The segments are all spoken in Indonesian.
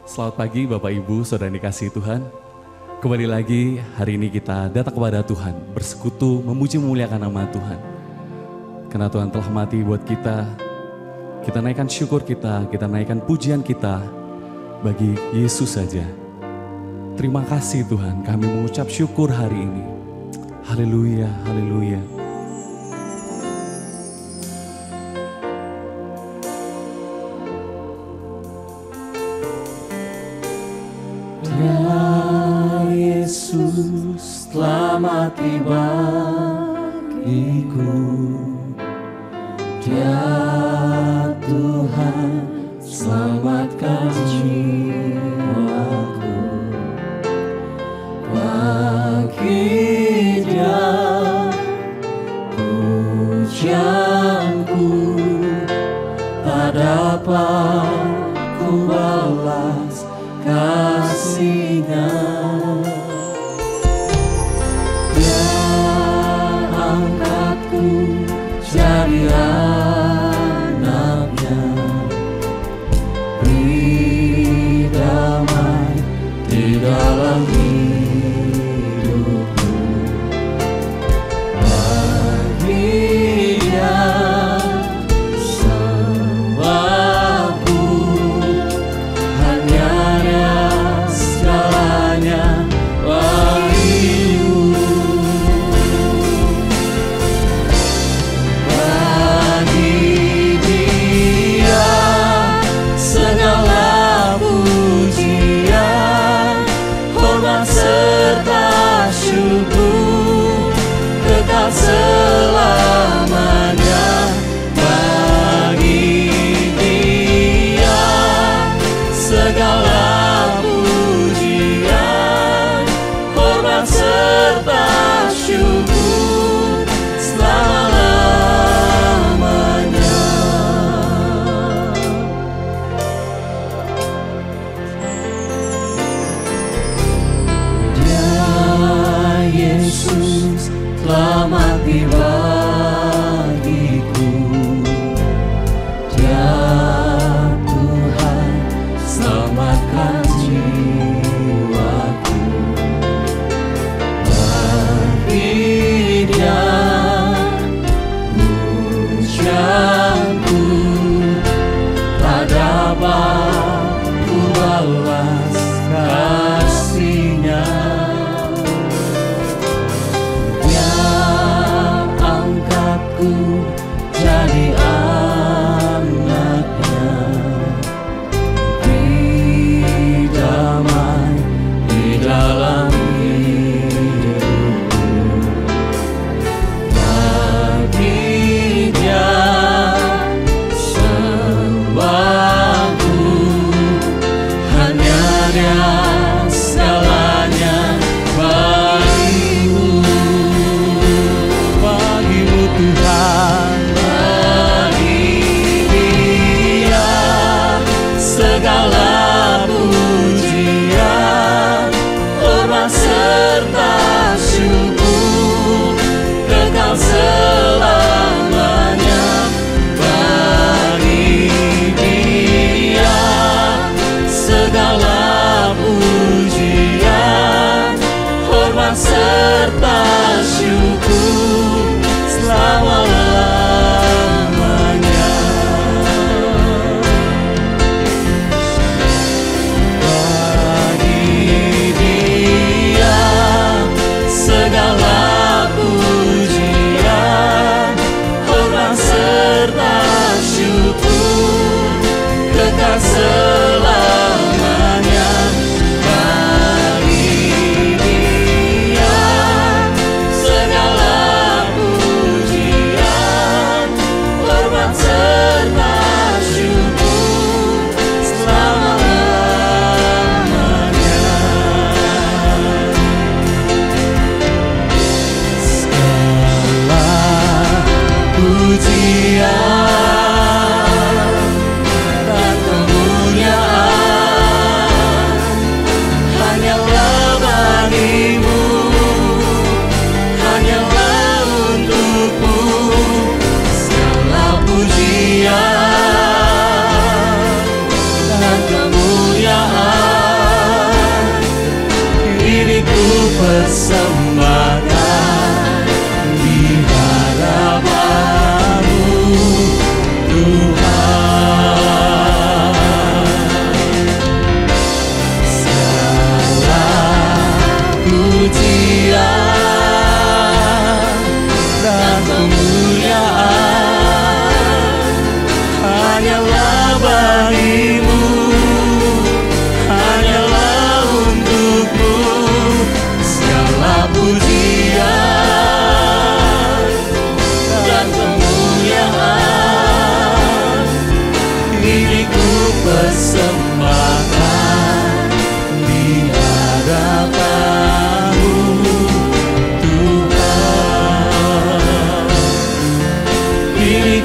Selamat pagi Bapak Ibu, Saudara yang dikasihi Tuhan. Kembali lagi hari ini kita datang kepada Tuhan, bersekutu, memuji memuliakan nama Tuhan. Karena Tuhan telah mati buat kita naikkan syukur kita naikkan pujian kita bagi Yesus saja. Terima kasih Tuhan, kami mengucap syukur hari ini. Haleluya, haleluya. Yesus telah mati bagiku, Dia Tuhan selamatkan jiwaku. Bagi Dia pujianku, tak dapat ku balas kasih-Nya. Jadi anaknya, beri damai di dalam hidupku. Bagi Dia sembahku, hanya Dia segalanya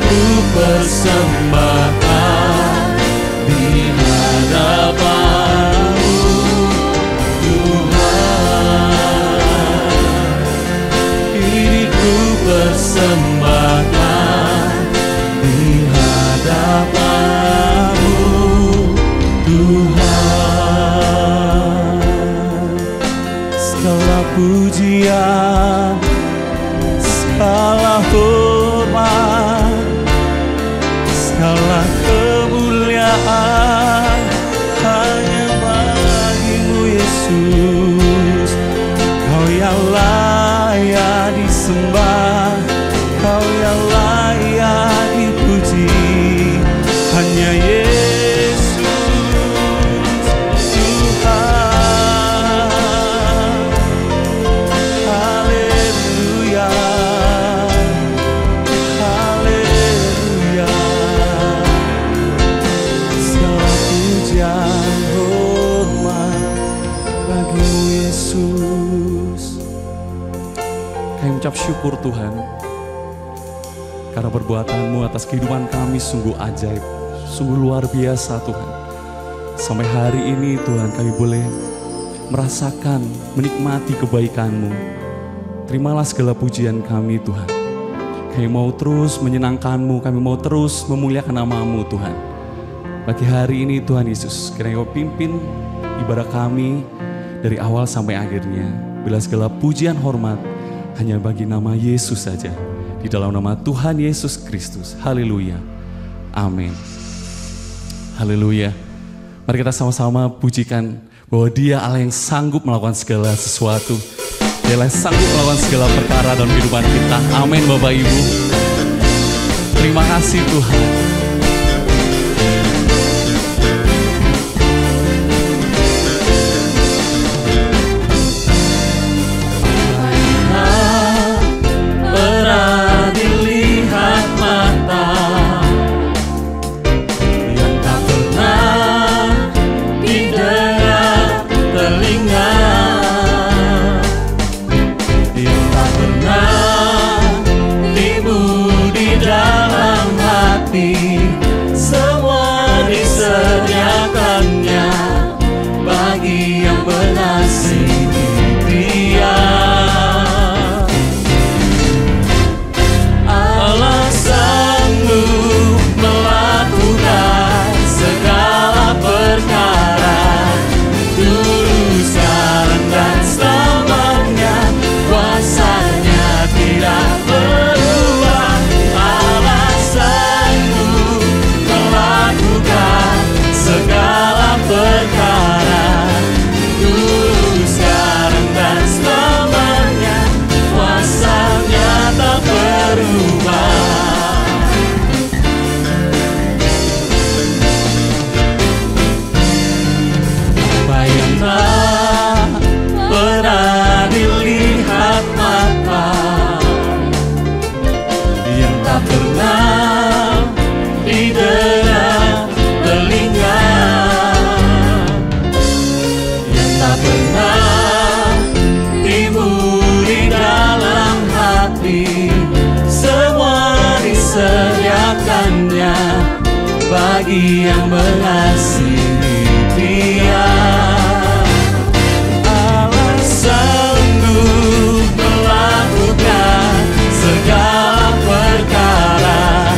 ku persembahkan di hadapan-Mu Tuhan. Ini ku persembahkan di hadapan-Mu Tuhan. Segala pujian, segala hormat, segala kemuliaan hanya bagi-Mu Yesus. Kau yang layak disembah, Kau yang layak dipuji, hanya Yesus Tuhan. Haleluya, haleluya. Segala pujian hormat bagi-Mu Yesus. Kami ucap syukur Tuhan, karena perbuatan-Mu atas kehidupan kami sungguh ajaib, sungguh luar biasa Tuhan. Sampai hari ini Tuhan kami boleh merasakan, menikmati kebaikan-Mu. Terimalah segala pujian kami Tuhan. Kami mau terus menyenangkan-Mu, kami mau terus memuliakan nama-Mu Tuhan. Pagi hari ini Tuhan Yesus, kiranya Kau pimpin ibadah kami dari awal sampai akhirnya. Bila segala pujian hormat hanya bagi nama Yesus saja. Di dalam nama Tuhan Yesus Kristus. Haleluya. Amin. Haleluya. Mari kita sama-sama pujikan bahwa Dia Allah yang sanggup melakukan segala sesuatu. Dia Allah yang sanggup melakukan segala perkara dalam kehidupan kita. Amin Bapak Ibu. Terima kasih Tuhan. Semua disediakannya bagi yang mengasihi Dia. Allah sanggup melakukan segala perkara, dulu, sekarang, dan selamanya. Kuasanya tidak berubah. Allah sanggup melakukan segala perkara, dulu, sekarang, dan selamanya. Kuasanya tak berubah. Apa yang tak pernah dilihat mata, yang tak pernah didengar telinga, yang tak pernah timbul di dalam hati, semua disediakannya bagi yang mengasihi Dia. Allah sanggup melakukan segala perkara,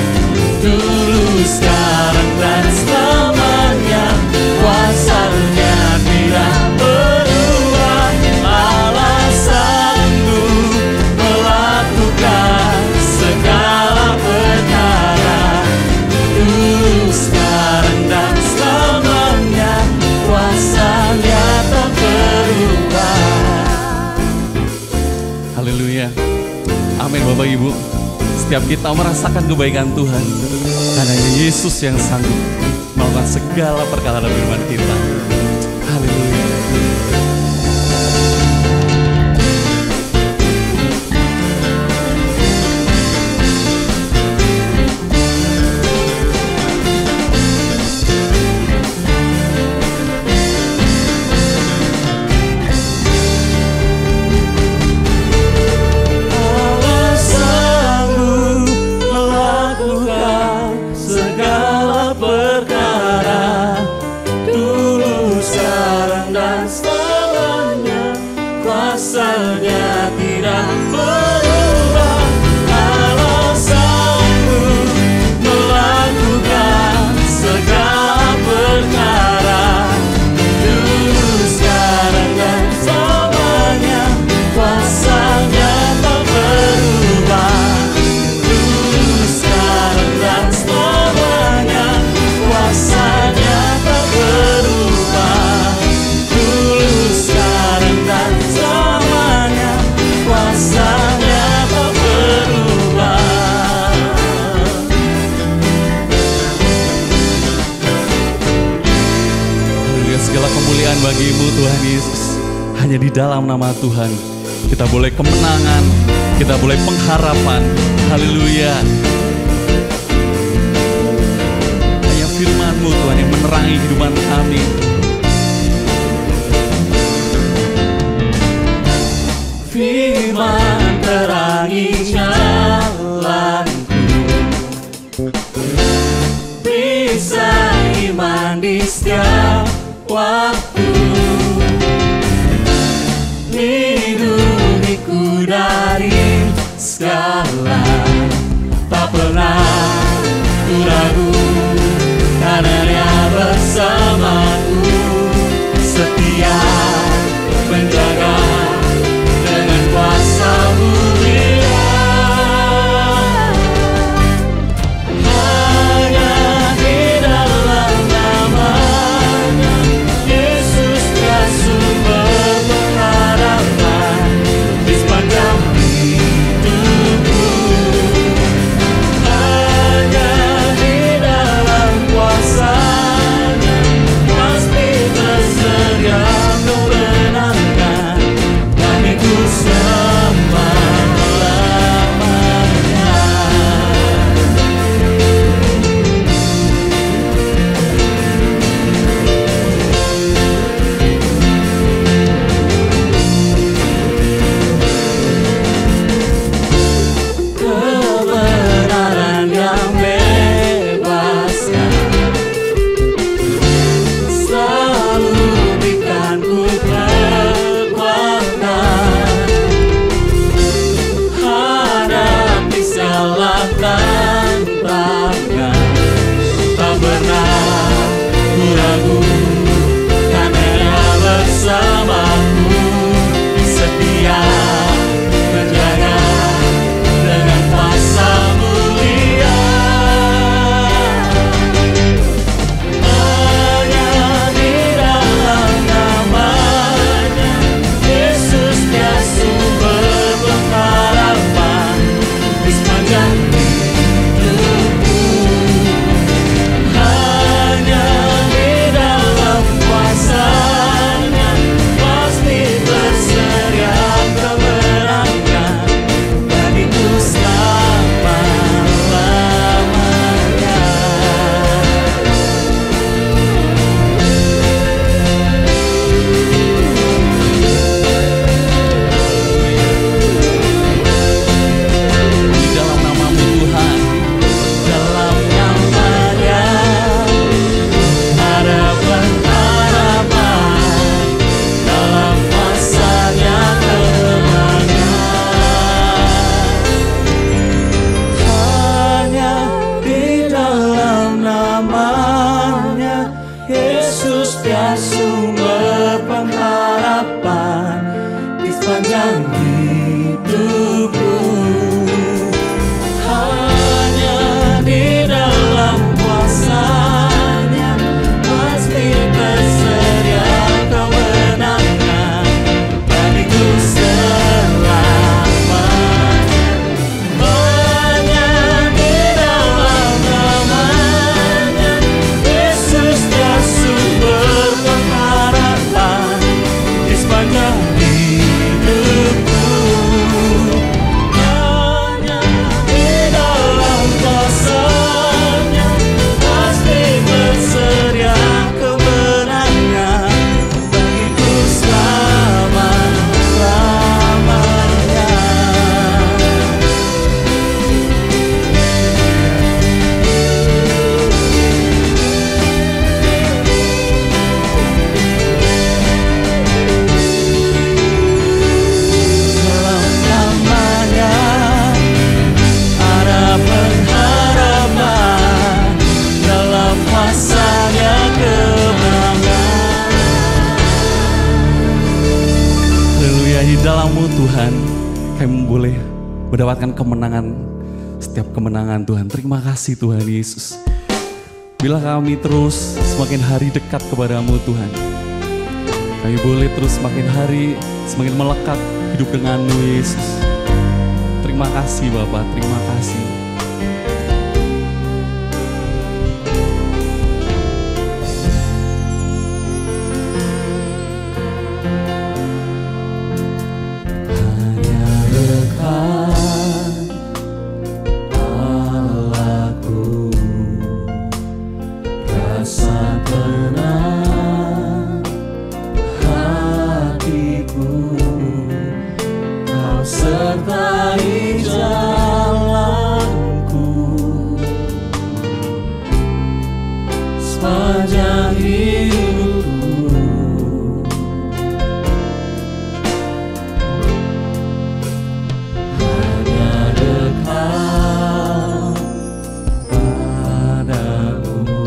dulu, sekarang, dan selamanya. Kuasanya tidak berubah. Allah sanggup melakukan segala perkara, dulu, sekarang, dan selamanya. Kuasanya tak berubah. Haleluya. Amin Bapak Ibu. Setiap kita merasakan kebaikan Tuhan, karena Yesus yang sanggup melakukan segala perkara dalam kehidupan kita. Haleluya. Allah sanggup melakukan kemuliaan bagi-Mu Tuhan Yesus. Hanya di dalam nama Tuhan kita boleh kemenangan, kita boleh pengharapan. Haleluya. Hanya firman-Mu Tuhan yang menerangi kehidupan kami. Firman terangi jalanku, bisa iman di setiap waktu, lindungiku dari segala, tak pernah ku ragu, karena Dia bersamaku, setia menjaga dengan kuasa mulia. Hanya di dalam nama-Nya Yesus Dia sumber pengharapan di sepanjang hidupku. Hanya di dalam kuasa-Nya pasti tersedia kemenangan bagiku selama-lamanya. Kebenaran yang bebaskan selalu berikan ku kekuatan hadapi segala tantangan. Tak pernah ku ragu, karena Dia bersamaku, setia menjaga dengan kuasa mulia. Hanya di dalam nama-Nya Yesus Dia sumber pengharapan di sepanjang hidupku. Hanya di dalam kuasa-Nya pasti tersedia kemenangan bagiku selama-lamanya. Di dalam nama-Mu Tuhan, Dalam nama-Nya ada pengharapan, dalam kuasa-Nya kemenangan. Hanya di dalam nama-Nya Yesus Dia sumber pengharapan di sepanjang hidupku. Hanya di dalam kuasa-Nya pasti tersedia kemenangan bagiku selamanya. Hanya di dalam nama-Nya Yesus Dia sumber pengharapan di sepanjang hidupku. Hanya di dalam kuasa-Nya pasti tersedia kemenangan bagiku selama-lamanya. Dalam nama-Nya ada pengharapan, dalam kuasa-Nya kemenangan. haleluya, di dalam-Mu Tuhan kami boleh mendapatkan kemenangan, setiap kemenangan Tuhan. Terima kasih Tuhan Yesus. Bila kami terus semakin hari dekat kepada-Mu Tuhan, kami boleh terus semakin hari semakin melekat hidup dengan-Mu Yesus. Terima kasih Bapa, terima kasih. sepanjang hidupku. Hanya dekat padamu,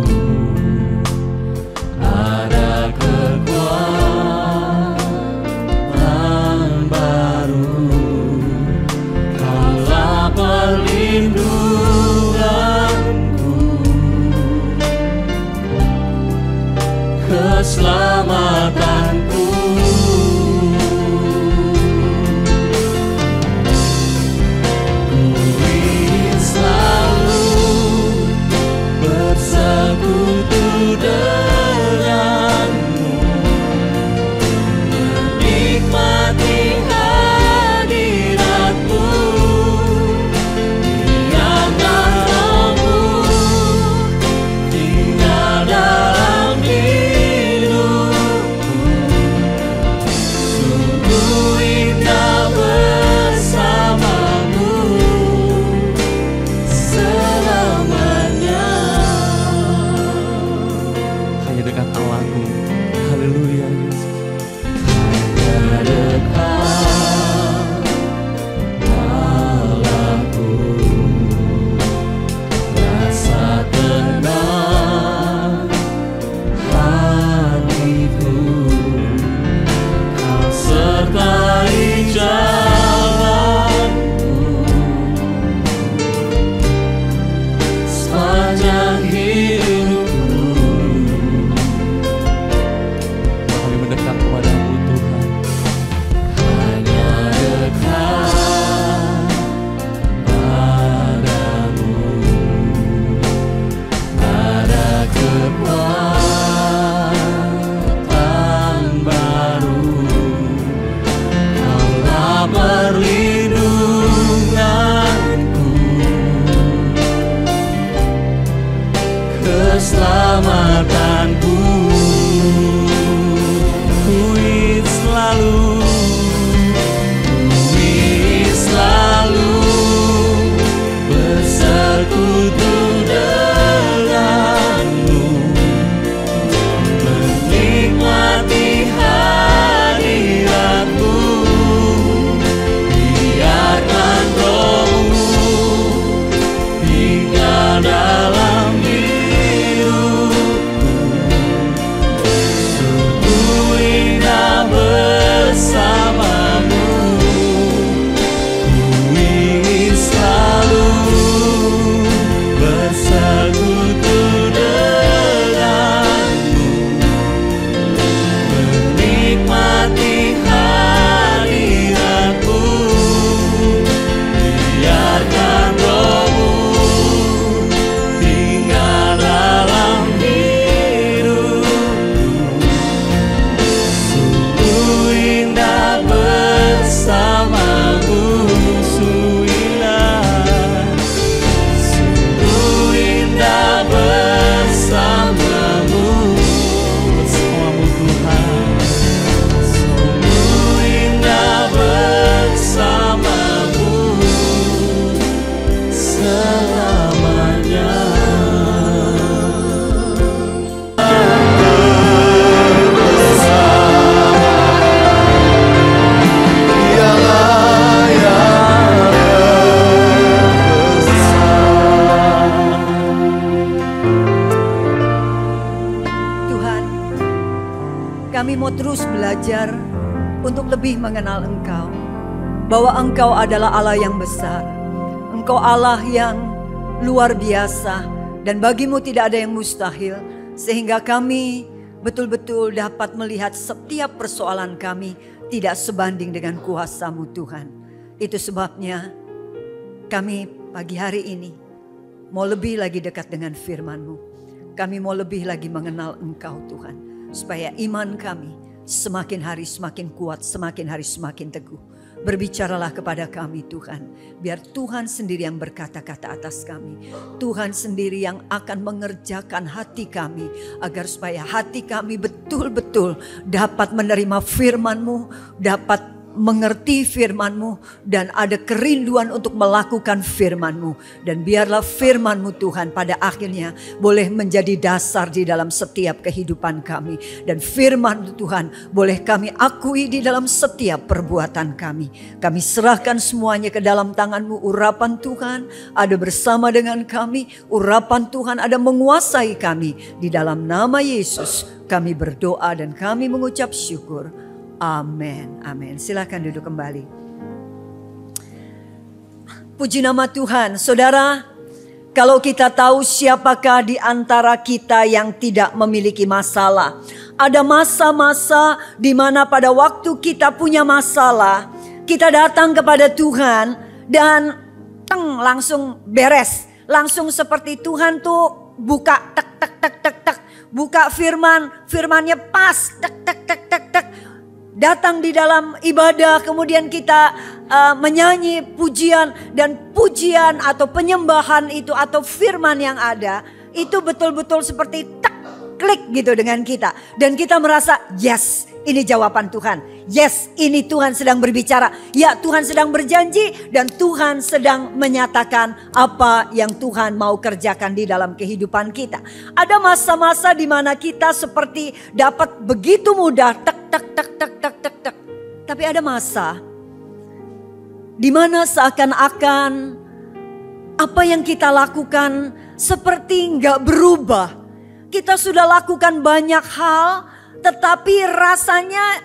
ada kekuatan baru. Kaulah perlindunganku, keselamatanku. Ku ingin selalu bersekutu denganmu, menikmati hadiratmu, biarkan Rohmu tinggal dalam hidupku. Sungguh indah bersamamu selamanya. Hanya dekat Allahku. Haleluya Yesus. Hanya dekat Allahku, rasa tenang hatiku. Kau sertai jalanku sepanjang hidupku. Kami mendekat kepadamu Tuhan. Hanya dekat padamu, ada kekuatan baru. Kaulah perlindunganku, keselamatanku. Ku ingin selalu bersekutu denganmu, menikmati hadiratmu, biarkan Rohmu tinggal dalam hidupku. Sungguh indah bersamamu. Ku ingin selalu bersekutu denganmu, menikmati hadiratmu, biarkan Rohmu tinggal dalam hidupku. Sungguh indah bersamamu, sungguh indah bersamamu, bersamamu Tuhan. Sungguh indah bersamamu selamanya. Tuhan, kami mau terus belajar untuk lebih mengenal Engkau. Bahwa Engkau adalah Allah yang besar. Engkau Allah yang luar biasa. Dan bagimu tidak ada yang mustahil. Sehingga kami betul-betul dapat melihat setiap persoalan kami tidak sebanding dengan kuasa-Mu Tuhan. Itu sebabnya kami pagi hari ini mau lebih lagi dekat dengan firman-Mu. Kami mau lebih lagi mengenal Engkau Tuhan. Supaya iman kami semakin hari semakin kuat, semakin hari semakin teguh. Berbicaralah kepada kami Tuhan. Biar Tuhan sendiri yang berkata-kata atas kami. Tuhan sendiri yang akan mengerjakan hati kami. Agar supaya hati kami betul-betul dapat menerima firman-Mu. Dapat mengerti firman-Mu dan ada kerinduan untuk melakukan firman-Mu. Dan biarlah firman-Mu Tuhan pada akhirnya boleh menjadi dasar di dalam setiap kehidupan kami. Dan firman Tuhan boleh kami akui di dalam setiap perbuatan kami. Kami serahkan semuanya ke dalam tangan-Mu. Urapan Tuhan ada bersama dengan kami. Urapan Tuhan ada menguasai kami. Di dalam nama Yesus kami berdoa dan kami mengucap syukur. Amin, amin. Silakan duduk kembali. Puji nama Tuhan. Saudara, kalau kita tahu siapakah di antara kita yang tidak memiliki masalah. Ada masa-masa di mana pada waktu kita punya masalah, kita datang kepada Tuhan dan langsung beres. Langsung seperti Tuhan tuh buka buka firmannya pas datang di dalam ibadah, kemudian kita menyanyi pujian, dan pujian atau penyembahan itu atau firman yang ada itu betul-betul seperti klik gitu dengan kita, dan kita merasa yes, ini jawaban Tuhan, yes, ini Tuhan sedang berbicara, ya Tuhan sedang berjanji, dan Tuhan sedang menyatakan apa yang Tuhan mau kerjakan di dalam kehidupan kita. Ada masa-masa di mana kita seperti dapat begitu mudah tapi ada masa di mana seakan-akan apa yang kita lakukan seperti nggak berubah. Kita sudah lakukan banyak hal, tetapi rasanya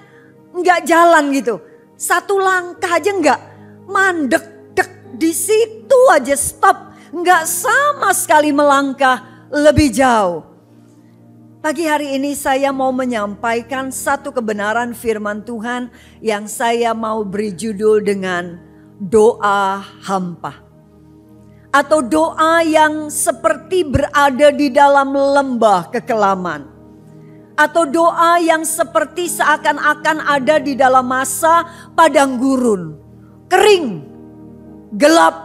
nggak jalan gitu. Satu langkah aja nggak, mandek di situ aja stop, nggak sama sekali melangkah lebih jauh. Pagi hari ini saya mau menyampaikan satu kebenaran firman Tuhan yang saya mau beri judul dengan doa hampa. Atau doa yang seperti berada di dalam lembah kekelaman. Atau doa yang seperti seakan-akan ada di dalam masa padang gurun. Kering, gelap,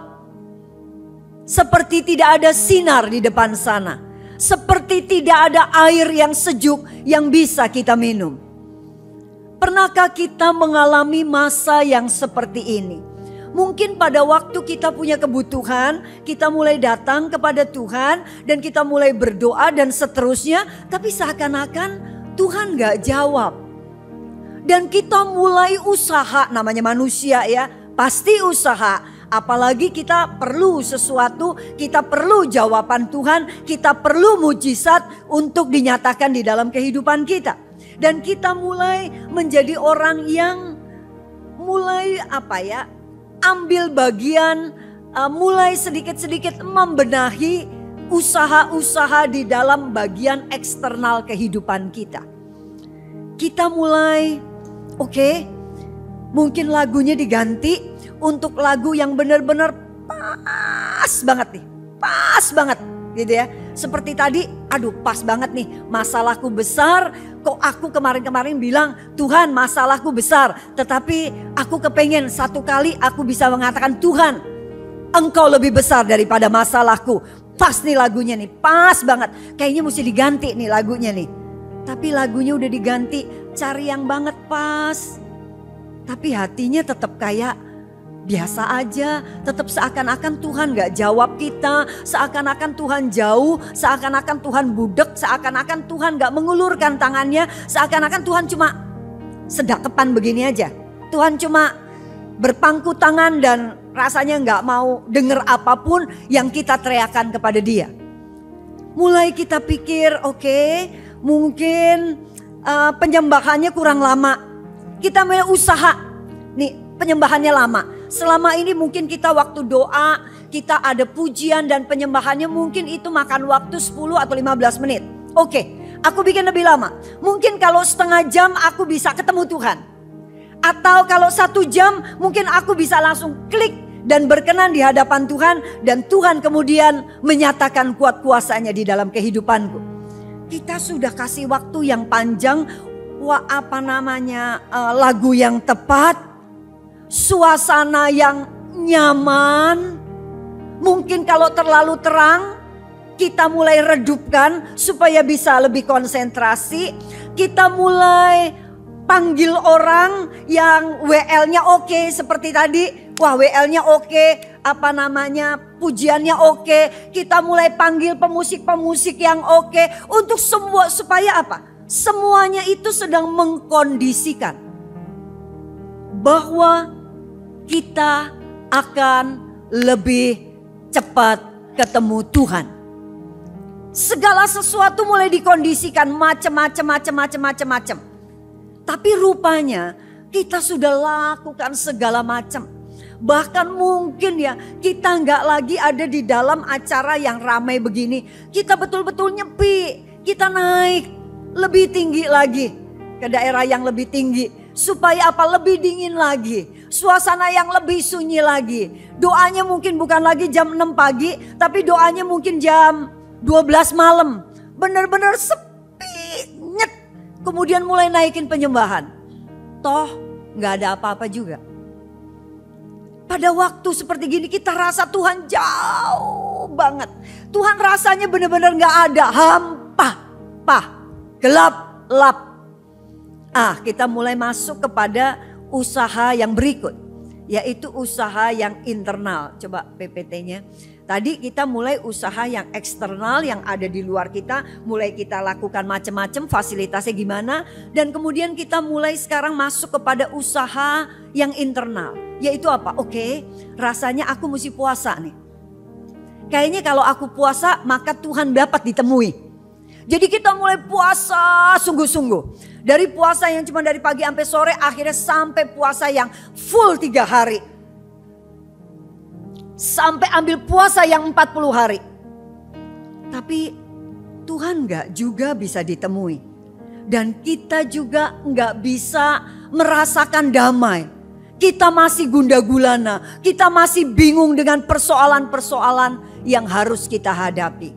seperti tidak ada sinar di depan sana. Seperti tidak ada air yang sejuk yang bisa kita minum. Pernahkah kita mengalami masa yang seperti ini? Mungkin pada waktu kita punya kebutuhan, kita mulai datang kepada Tuhan dan kita mulai berdoa dan seterusnya, tapi seakan-akan Tuhan gak jawab. Dan kita mulai usaha, namanya manusia ya, pasti usaha. Apalagi kita perlu sesuatu, kita perlu jawaban Tuhan, kita perlu mujizat untuk dinyatakan di dalam kehidupan kita. Dan kita mulai menjadi orang yang mulai ambil bagian, mulai sedikit-sedikit membenahi usaha-usaha di dalam bagian eksternal kehidupan kita. Kita mulai, mungkin lagunya diganti untuk lagu yang benar-benar pas banget nih. Pas banget gitu ya. Seperti tadi, aduh pas banget nih, masalahku besar. Kok aku kemarin-kemarin bilang Tuhan masalahku besar. Tetapi aku kepengen satu kali aku bisa mengatakan Tuhan Engkau lebih besar daripada masalahku. Pas nih lagunya nih, pas banget. Kayaknya mesti diganti nih lagunya nih. Tapi lagunya udah diganti, cari yang banget pas. Tapi hatinya tetap kayak biasa aja, tetap seakan-akan Tuhan gak jawab kita, seakan-akan Tuhan jauh, seakan-akan Tuhan budek, seakan-akan Tuhan gak mengulurkan tangannya, seakan-akan Tuhan cuma sedakepan begini aja. Tuhan cuma berpangku tangan dan rasanya gak mau dengar apapun yang kita teriakan kepada Dia. Mulai kita pikir, mungkin penyembahannya kurang lama. Kita mulai usaha, nih penyembahannya lama. Selama ini mungkin kita waktu doa, kita ada pujian dan penyembahannya mungkin itu makan waktu 10 atau 15 menit. Aku bikin lebih lama. Mungkin kalau setengah jam aku bisa ketemu Tuhan. Atau kalau 1 jam mungkin aku bisa langsung klik dan berkenan di hadapan Tuhan. Dan Tuhan kemudian menyatakan kuat kuasanya di dalam kehidupanku. Kita sudah kasih waktu yang panjang, lagu yang tepat. Suasana yang nyaman. Mungkin kalau terlalu terang, kita mulai redupkan supaya bisa lebih konsentrasi. Kita mulai panggil orang yang WL-nya oke seperti tadi. Wah, WL-nya oke, pujiannya oke. Kita mulai panggil pemusik-pemusik yang oke untuk semua, supaya apa? Semuanya itu sedang mengkondisikan bahwa kita akan lebih cepat ketemu Tuhan. Segala sesuatu mulai dikondisikan macam-macam. Tapi rupanya kita sudah lakukan segala macam. Bahkan mungkin ya kita nggak lagi ada di dalam acara yang ramai begini. Kita betul-betul nyepi. Kita naik lebih tinggi lagi ke daerah yang lebih tinggi. Supaya apa? Lebih dingin lagi. Suasana yang lebih sunyi lagi. Doanya mungkin bukan lagi jam 6 pagi. Tapi doanya mungkin jam 12 malam. Benar-benar sepi. Nyet. Kemudian mulai naikin penyembahan. Toh gak ada apa-apa juga. Pada waktu seperti gini kita rasa Tuhan jauh banget. Tuhan rasanya benar-benar gak ada. Hampa. Gelap. Kita mulai masuk kepada usaha yang berikut. Yaitu usaha yang internal. Coba PPT-nya. Tadi kita mulai usaha yang eksternal yang ada di luar kita. Mulai kita lakukan macam-macam, fasilitasnya gimana. Dan kemudian kita mulai sekarang masuk kepada usaha yang internal. Yaitu apa? Oke, rasanya aku mesti puasa nih. Kayaknya kalau aku puasa maka Tuhan dapat ditemui. Jadi kita mulai puasa sungguh-sungguh. Dari puasa yang cuma dari pagi sampai sore, akhirnya sampai puasa yang full 3 hari. Sampai ambil puasa yang 40 hari. Tapi Tuhan gak juga bisa ditemui. Dan kita juga gak bisa merasakan damai. Kita masih gundah gulana. Kita masih bingung dengan persoalan-persoalan yang harus kita hadapi.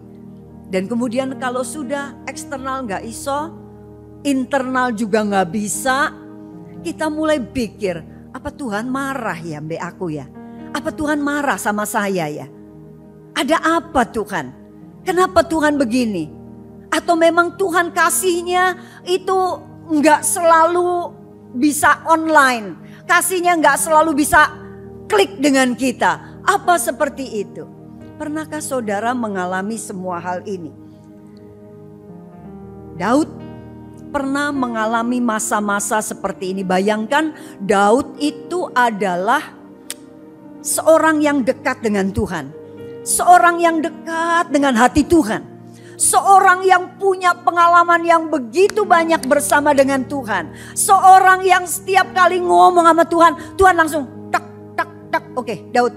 Dan kemudian kalau sudah eksternal gak iso, internal juga gak bisa, kita mulai pikir, apa Tuhan marah ya mbak aku ya? Apa Tuhan marah sama saya ya? Ada apa Tuhan? Kenapa Tuhan begini? Atau memang Tuhan kasihnya itu gak selalu bisa online. Kasihnya gak selalu bisa klik dengan kita. Apa seperti itu? Pernahkah saudara mengalami semua hal ini? Daud pernah mengalami masa-masa seperti ini. Bayangkan Daud itu adalah seorang yang dekat dengan Tuhan. Seorang yang dekat dengan hati Tuhan. Seorang yang punya pengalaman yang begitu banyak bersama dengan Tuhan. Seorang yang setiap kali ngomong sama Tuhan, Tuhan langsung tak. Oke, Daud,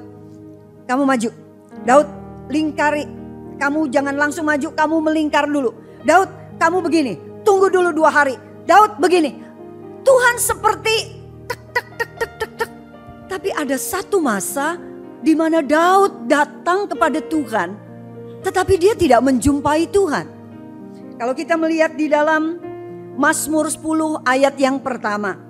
kamu maju. Daud, lingkari. Kamu jangan langsung maju, kamu melingkar dulu. Daud, kamu begini. Tunggu dulu 2 hari. Daud begini. Tuhan seperti tak. Tapi ada satu masa di mana Daud datang kepada Tuhan, tetapi dia tidak menjumpai Tuhan. Kalau kita melihat di dalam Mazmur 10 ayat yang pertama.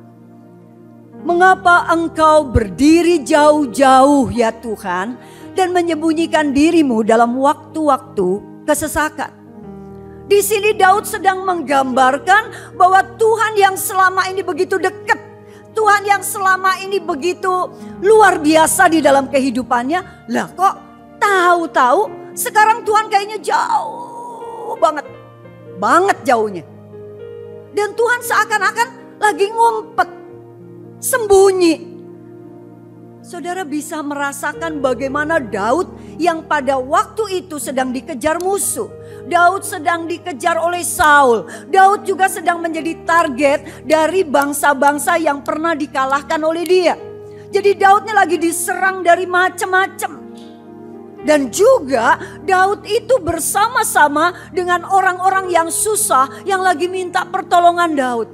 Mengapa engkau berdiri jauh-jauh ya Tuhan dan menyembunyikan dirimu dalam waktu-waktu kesesakan. Di sini Daud sedang menggambarkan bahwa Tuhan yang selama ini begitu dekat, Tuhan yang selama ini begitu luar biasa di dalam kehidupannya, lah kok tahu-tahu sekarang Tuhan kayaknya jauh banget jauhnya. Dan Tuhan seakan-akan lagi ngumpet, sembunyi. Saudara bisa merasakan bagaimana Daud yang pada waktu itu sedang dikejar musuh. Daud sedang dikejar oleh Saul. Daud juga sedang menjadi target dari bangsa-bangsa yang pernah dikalahkan oleh dia. Jadi Daudnya lagi diserang dari macam-macam. Dan juga Daud itu bersama-sama dengan orang-orang yang susah yang lagi minta pertolongan Daud.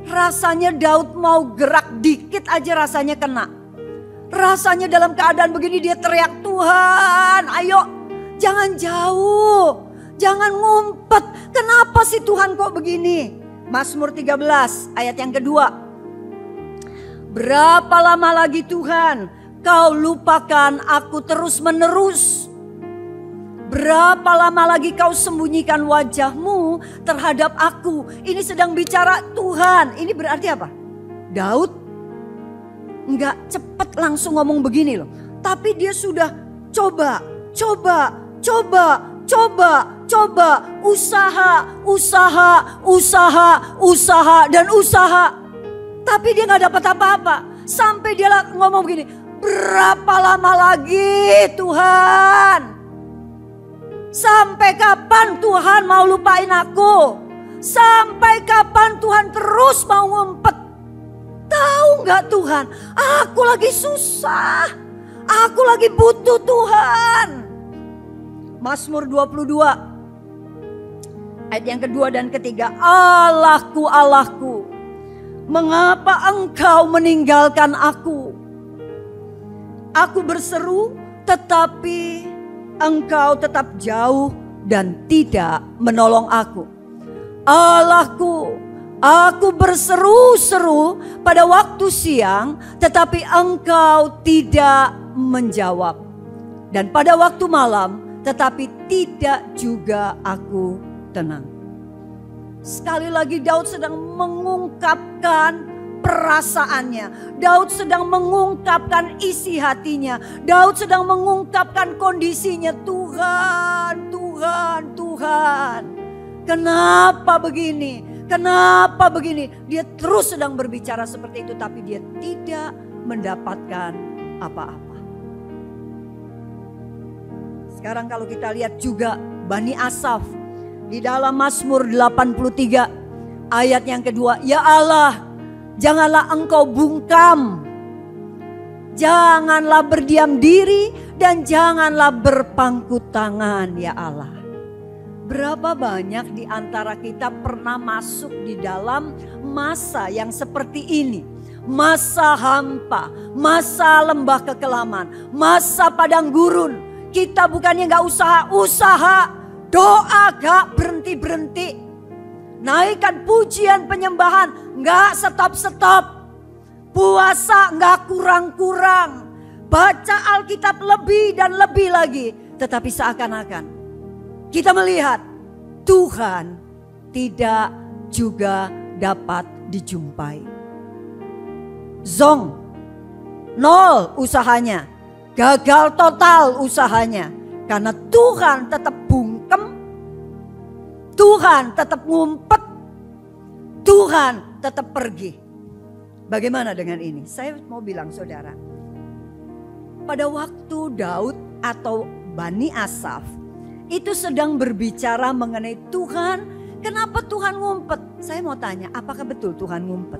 Rasanya Daud mau gerak dikit aja rasanya kena. Rasanya dalam keadaan begini dia teriak, Tuhan ayo jangan jauh, jangan ngumpet. Kenapa sih Tuhan kok begini? Mazmur 13 ayat yang kedua. Berapa lama lagi Tuhan kau lupakan aku terus menerus? Berapa lama lagi kau sembunyikan wajahmu terhadap aku? Ini sedang bicara Tuhan. Ini berarti apa? Daud enggak cepat langsung ngomong begini loh. Tapi dia sudah coba. Usaha dan usaha. Tapi dia gak dapat apa-apa. Sampai dia ngomong begini. Berapa lama lagi Tuhan? Sampai kapan Tuhan mau lupain aku? Sampai kapan Tuhan terus mau ngumpet? Tahu gak Tuhan? Aku lagi susah. Aku lagi butuh Tuhan. Mazmur 22 ayat yang kedua dan ketiga. Allahku, Allahku, mengapa engkau meninggalkan aku? Aku berseru tetapi engkau tetap jauh dan tidak menolong aku. Allahku, aku berseru-seru pada waktu siang tetapi engkau tidak menjawab. Dan pada waktu malam tetapi tidak juga aku tenang. Sekali lagi Daud sedang mengungkapkan perasaannya. Daud sedang mengungkapkan isi hatinya. Daud sedang mengungkapkan kondisinya. Tuhan, Tuhan, Tuhan. Kenapa begini? Kenapa begini? Dia terus sedang berbicara seperti itu tapi dia tidak mendapatkan apa-apa. Sekarang kalau kita lihat juga Bani Asaf di dalam Mazmur 83 ayat yang kedua. Ya Allah, janganlah engkau bungkam. Janganlah berdiam diri dan janganlah berpangku tangan ya Allah. Berapa banyak di antara kita pernah masuk di dalam masa yang seperti ini. Masa hampa, masa lembah kekelaman, masa padang gurun. Kita bukannya gak usaha, doa gak berhenti-berhenti. Naikkan pujian penyembahan gak stop-stop. Puasa gak kurang-kurang. Baca Alkitab lebih dan lebih lagi. Tetapi seakan-akan kita melihat Tuhan tidak juga dapat dijumpai. Zong, nol usahanya. Gagal total usahanya. Karena Tuhan tetap bungkem. Tuhan tetap ngumpet. Tuhan tetap pergi. Bagaimana dengan ini? Saya mau bilang saudara. Pada waktu Daud atau Bani Asaf itu sedang berbicara mengenai Tuhan. Kenapa Tuhan ngumpet? Saya mau tanya, apakah betul Tuhan ngumpet?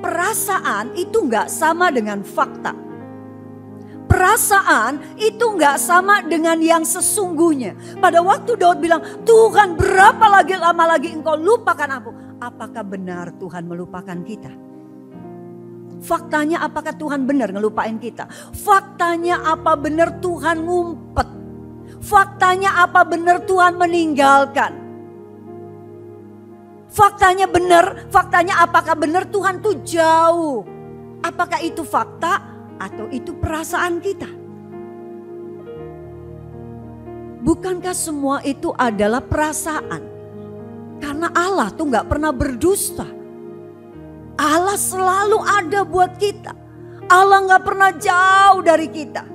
Perasaan itu gak sama dengan fakta. Perasaan itu gak sama dengan yang sesungguhnya. Pada waktu Daud bilang, Tuhan berapa lama lagi engkau lupakan aku. Apakah benar Tuhan melupakan kita? Faktanya apakah Tuhan benar ngelupain kita? Faktanya apa benar Tuhan ngumpet? Faktanya apa benar Tuhan meninggalkan? Faktanya benar, faktanya apakah benar Tuhan tuh jauh? Apakah itu fakta? Atau itu perasaan kita? Bukankah semua itu adalah perasaan? Karena Allah tuh gak pernah berdusta. Allah selalu ada buat kita. Allah gak pernah jauh dari kita.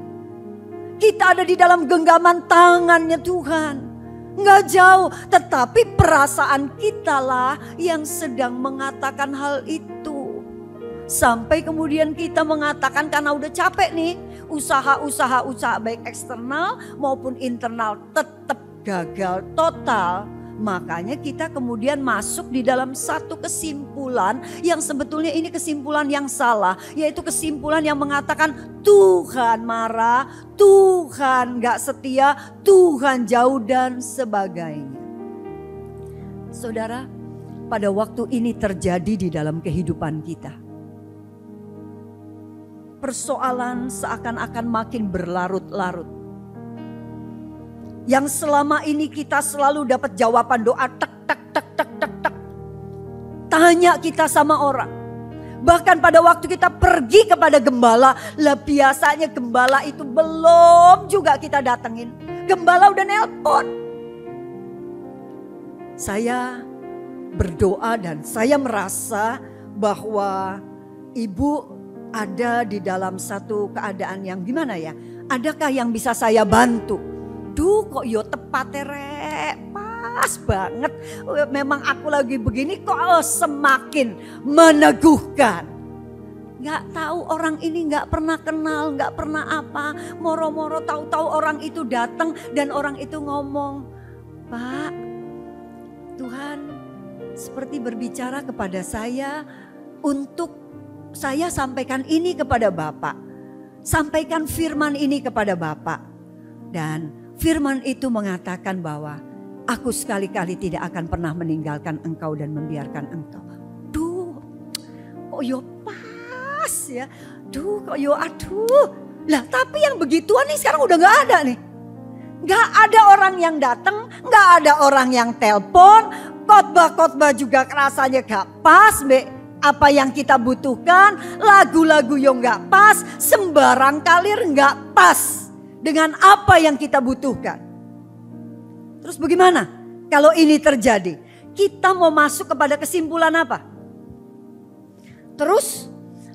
Kita ada di dalam genggaman tangannya Tuhan. Gak jauh, tetapi perasaan kitalah yang sedang mengatakan hal itu. Sampai kemudian kita mengatakan karena udah capek nih. Usaha baik eksternal maupun internal tetap gagal total. Makanya kita kemudian masuk di dalam satu kesimpulan yang sebetulnya ini kesimpulan yang salah. Yaitu kesimpulan yang mengatakan Tuhan marah, Tuhan gak setia, Tuhan jauh dan sebagainya. Saudara, pada waktu ini terjadi di dalam kehidupan kita. Persoalan seakan-akan makin berlarut-larut. Yang selama ini kita selalu dapat jawaban doa tak. Tanya kita sama orang. Bahkan pada waktu kita pergi kepada gembala, lah biasanya gembala itu belum juga kita datengin. Gembala udah nelpon. Saya berdoa dan saya merasa bahwa ibu ada di dalam satu keadaan yang gimana ya? Adakah yang bisa saya bantu? Duh kok yo tepat Rek, pas banget. Memang aku lagi begini kok semakin meneguhkan. Gak tahu orang ini gak pernah kenal, gak pernah apa. Moro-moro tahu-tahu orang itu datang dan orang itu ngomong, Pak, Tuhan seperti berbicara kepada saya untuk saya sampaikan ini kepada Bapak. Sampaikan firman ini kepada Bapak. Dan firman itu mengatakan bahwa aku sekali-kali tidak akan pernah meninggalkan engkau dan membiarkan engkau. Duh, kok yo pas ya. Duh, kok yo aduh. Lah tapi yang begituan nih sekarang udah gak ada nih. Gak ada orang yang datang, gak ada orang yang telpon. Khotbah-khotbah juga rasanya gak pas, apa yang kita butuhkan, lagu-lagu yang gak pas, sembarang kalir gak pas dengan apa yang kita butuhkan. Terus bagaimana kalau ini terjadi? Kita mau masuk kepada kesimpulan apa? Terus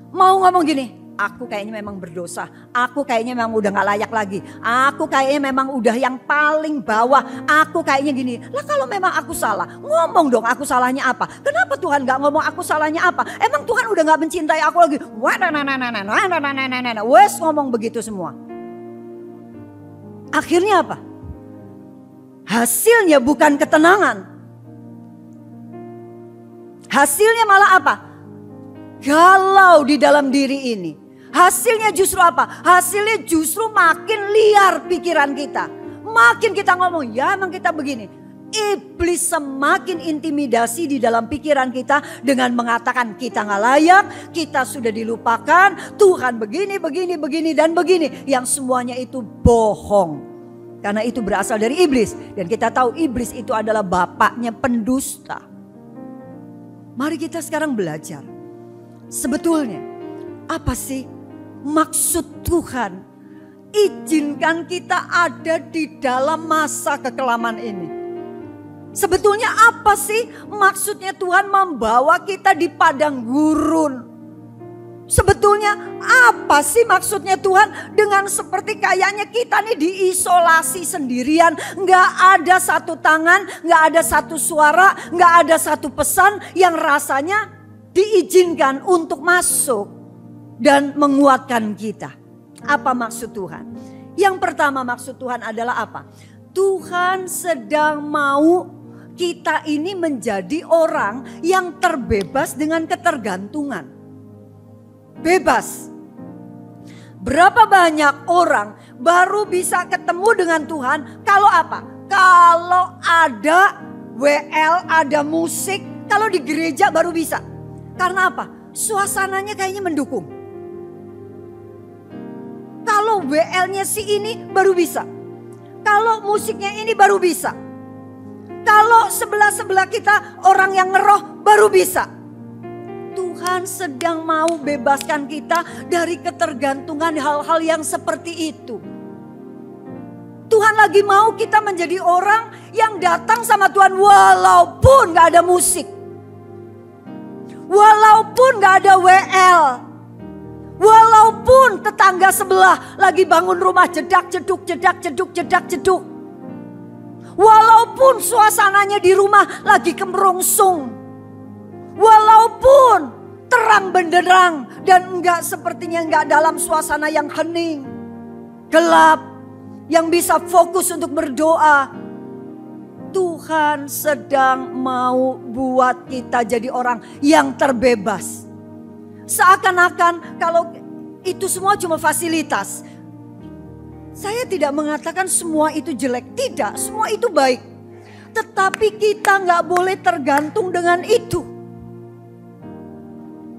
mau ngomong gini, aku kayaknya memang berdosa, aku kayaknya memang udah gak layak lagi, aku kayaknya memang udah yang paling bawah, aku kayaknya gini. Lah kalau memang aku salah, ngomong dong aku salahnya apa. Kenapa Tuhan gak ngomong aku salahnya apa? Emang Tuhan udah gak mencintai aku lagi? Wes ngomong begitu semua. Akhirnya apa? Hasilnya bukan ketenangan. Hasilnya malah apa? Galau di dalam diri ini. Hasilnya justru apa? Hasilnya justru makin liar pikiran kita. Makin kita ngomong, ya emang kita begini. Iblis semakin intimidasi di dalam pikiran kita dengan mengatakan kita gak layak, kita sudah dilupakan, Tuhan begini, dan begini. Yang semuanya itu bohong. Karena itu berasal dari iblis. Dan kita tahu iblis itu adalah bapaknya pendusta. Mari kita sekarang belajar. Sebetulnya apa sih maksud Tuhan izinkan kita ada di dalam masa kekelaman ini? Sebetulnya apa sih maksudnya Tuhan membawa kita di padang gurun? Sebetulnya apa sih maksudnya Tuhan dengan seperti kayaknya kita nih diisolasi sendirian. Gak ada satu tangan, gak ada satu suara, gak ada satu pesan yang rasanya diizinkan untuk masuk dan menguatkan kita. Apa maksud Tuhan? Yang pertama maksud Tuhan adalah apa? Tuhan sedang mau kita ini menjadi orang yang terbebas dengan ketergantungan. Bebas. Berapa banyak orang baru bisa ketemu dengan Tuhan kalau apa? Kalau ada WL, ada musik, kalau di gereja baru bisa. Karena apa? Suasananya kayaknya mendukung. Kalau WL-nya si ini baru bisa. Kalau musiknya ini baru bisa. Kalau sebelah-sebelah kita orang yang ngeroh baru bisa. Tuhan sedang mau bebaskan kita dari ketergantungan hal-hal yang seperti itu. Tuhan lagi mau kita menjadi orang yang datang sama Tuhan walaupun gak ada musik. Walaupun gak ada WL. Walaupun tetangga sebelah lagi bangun rumah jedak-jeduk, jedak-jeduk, jedak-jeduk. Walaupun suasananya di rumah lagi kemerongsung. Walaupun terang benderang dan enggak sepertinya enggak dalam suasana yang hening. Gelap. Yang bisa fokus untuk berdoa. Tuhan sedang mau buat kita jadi orang yang terbebas. Seakan-akan kalau itu semua cuma fasilitas. Saya tidak mengatakan semua itu jelek. Tidak, semua itu baik. Tetapi kita gak boleh tergantung dengan itu.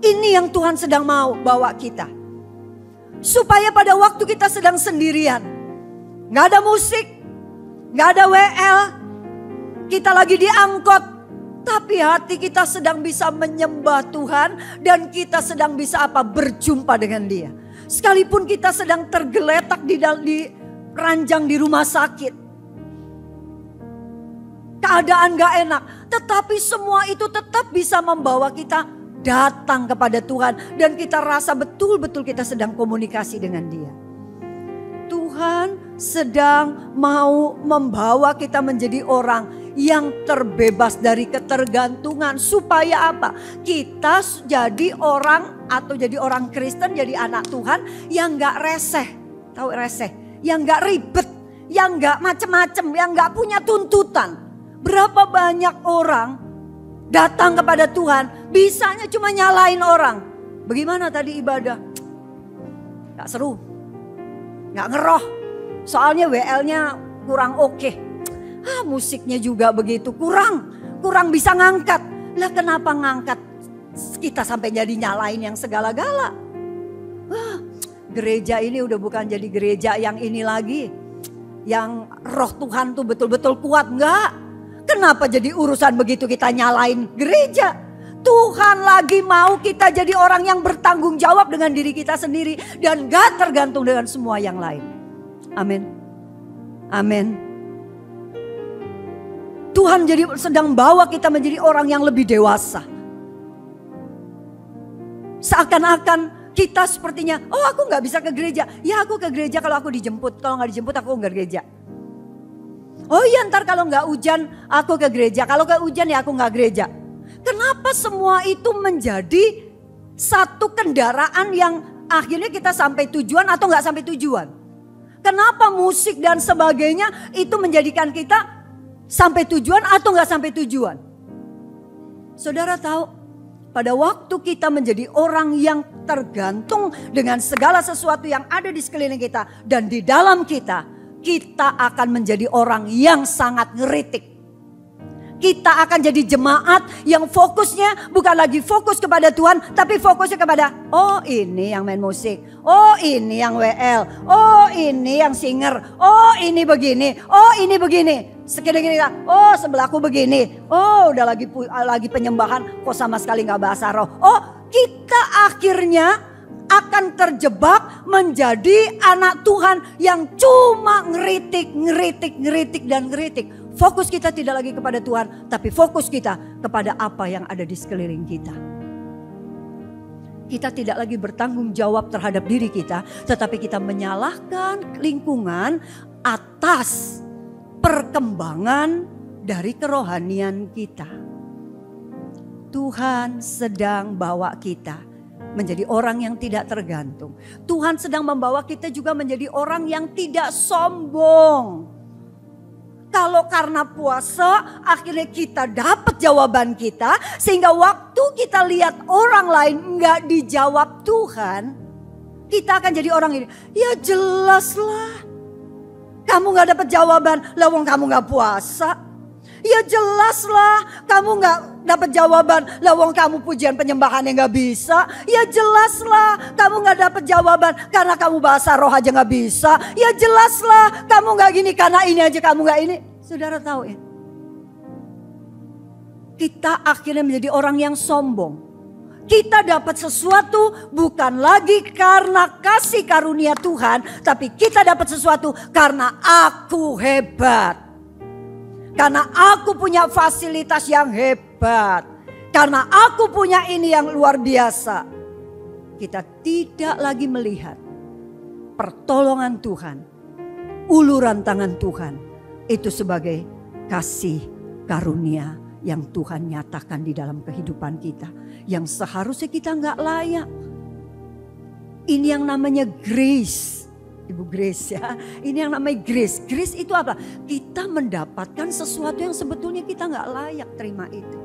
Ini yang Tuhan sedang mau bawa kita. Supaya pada waktu kita sedang sendirian. Gak ada musik. Gak ada WL. Kita lagi diangkut. Tapi hati kita sedang bisa menyembah Tuhan. Dan kita sedang bisa apa? Berjumpa dengan Dia. Sekalipun kita sedang tergeletak di ranjang di rumah sakit. Keadaan gak enak. Tetapi semua itu tetap bisa membawa kita datang kepada Tuhan. Dan kita rasa betul-betul kita sedang komunikasi dengan Dia. Tuhan sedang mau membawa kita menjadi orang yang terbebas dari ketergantungan. Supaya apa? Kita jadi orang atau jadi orang Kristen, jadi anak Tuhan yang gak reseh. Tahu reseh? Yang gak ribet, yang gak macem-macem, yang gak punya tuntutan. Berapa banyak orang datang kepada Tuhan, bisanya cuma nyalain orang. Bagaimana tadi ibadah? Gak seru, gak ngeroh. Soalnya WL-nya kurang oke. Musiknya juga begitu, kurang bisa ngangkat. Lah kenapa ngangkat kita sampai jadi nyalain yang segala-gala? Gereja ini udah bukan jadi gereja yang ini lagi. Yang roh Tuhan tuh betul-betul kuat, enggak. Kenapa jadi urusan begitu kita nyalain gereja? Tuhan lagi mau kita jadi orang yang bertanggung jawab dengan diri kita sendiri. Dan gak tergantung dengan semua yang lain. Amin. Amin. Tuhan jadi sedang bawa kita menjadi orang yang lebih dewasa. Seakan-akan kita sepertinya, oh aku gak bisa ke gereja. Ya aku ke gereja kalau aku dijemput. Kalau gak dijemput aku gak ke gereja. Oh iya ntar kalau gak hujan aku ke gereja. Kalau gak hujan ya aku gak gereja. Kenapa semua itu menjadi satu kendaraan yang akhirnya kita sampai tujuan atau gak sampai tujuan? Kenapa musik dan sebagainya itu menjadikan kita sampai tujuan atau gak sampai tujuan? Saudara tahu, pada waktu kita menjadi orang yang tergantung dengan segala sesuatu yang ada di sekeliling kita dan di dalam kita akan menjadi orang yang sangat ngeritik. Kita akan jadi jemaat yang fokusnya bukan lagi fokus kepada Tuhan, tapi fokusnya kepada, oh ini yang main musik, oh ini yang WL, oh ini yang singer, oh ini begini, oh ini begini. Sekira-kira, oh sebelahku begini, oh udah lagi penyembahan, kok sama sekali gak bahasa roh. Oh kita akhirnya akan terjebak menjadi anak Tuhan yang cuma ngeritik. Fokus kita tidak lagi kepada Tuhan, tapi fokus kita kepada apa yang ada di sekeliling kita. Kita tidak lagi bertanggung jawab terhadap diri kita, tetapi kita menyalahkan lingkungan atas perkembangan dari kerohanian kita. Tuhan sedang bawa kita menjadi orang yang tidak tergantung. Tuhan sedang membawa kita juga menjadi orang yang tidak sombong. Kalau karena puasa akhirnya kita dapat jawaban kita. Sehingga waktu kita lihat orang lain enggak dijawab Tuhan. Kita akan jadi orang ini. Ya jelas lah. Kamu gak dapat jawaban. Lah wong kamu gak puasa. Ya jelas lah kamu gak dapat jawaban. Lah wong kamu pujian penyembahan yang gak bisa. Ya jelas lah kamu gak dapat jawaban karena kamu bahasa roh aja gak bisa. Ya jelas lah kamu gak gini karena ini aja kamu gak ini. Saudara tahu ya, kita akhirnya menjadi orang yang sombong. Kita dapat sesuatu bukan lagi karena kasih karunia Tuhan, tapi kita dapat sesuatu karena aku hebat. Karena aku punya fasilitas yang hebat. Karena aku punya ini yang luar biasa. Kita tidak lagi melihat pertolongan Tuhan, uluran tangan Tuhan. Itu sebagai kasih karunia yang Tuhan nyatakan di dalam kehidupan kita. Yang seharusnya kita gak layak. Ini yang namanya grace. Ibu Grace ya. Ini yang namanya grace. Grace itu apa? Kita mendapatkan sesuatu yang sebetulnya kita gak layak terima itu.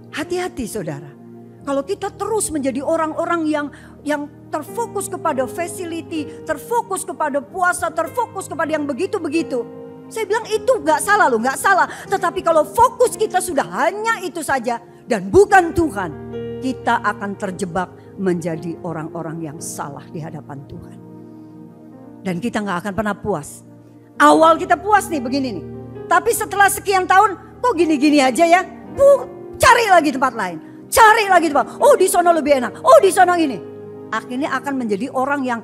Hati-hati saudara. Kalau kita terus menjadi orang-orang yang terfokus kepada facility, terfokus kepada puasa, terfokus kepada yang begitu-begitu. Saya bilang itu gak salah loh, gak salah. Tetapi kalau fokus kita sudah hanya itu saja dan bukan Tuhan, kita akan terjebak menjadi orang-orang yang salah di hadapan Tuhan. Dan kita gak akan pernah puas. Awal kita puas nih begini nih. Tapi setelah sekian tahun kok gini-gini aja ya. Cari lagi tempat lain. Cari lagi tempat. Oh di sono lebih enak. Oh di sono ini. Akhirnya akan menjadi orang yang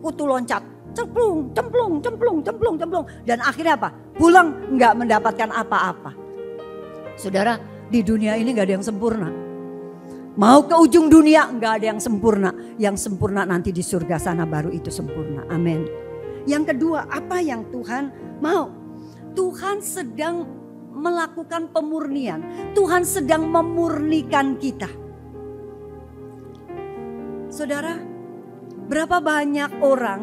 kutu loncat. cemplung. Dan akhirnya apa? Pulang nggak mendapatkan apa-apa. Saudara, di dunia ini nggak ada yang sempurna. Mau ke ujung dunia nggak ada yang sempurna. Yang sempurna nanti di surga sana baru itu sempurna. Amin. Yang kedua, apa yang Tuhan mau? Tuhan sedang melakukan pemurnian. Tuhan sedang memurnikan kita. Saudara, berapa banyak orang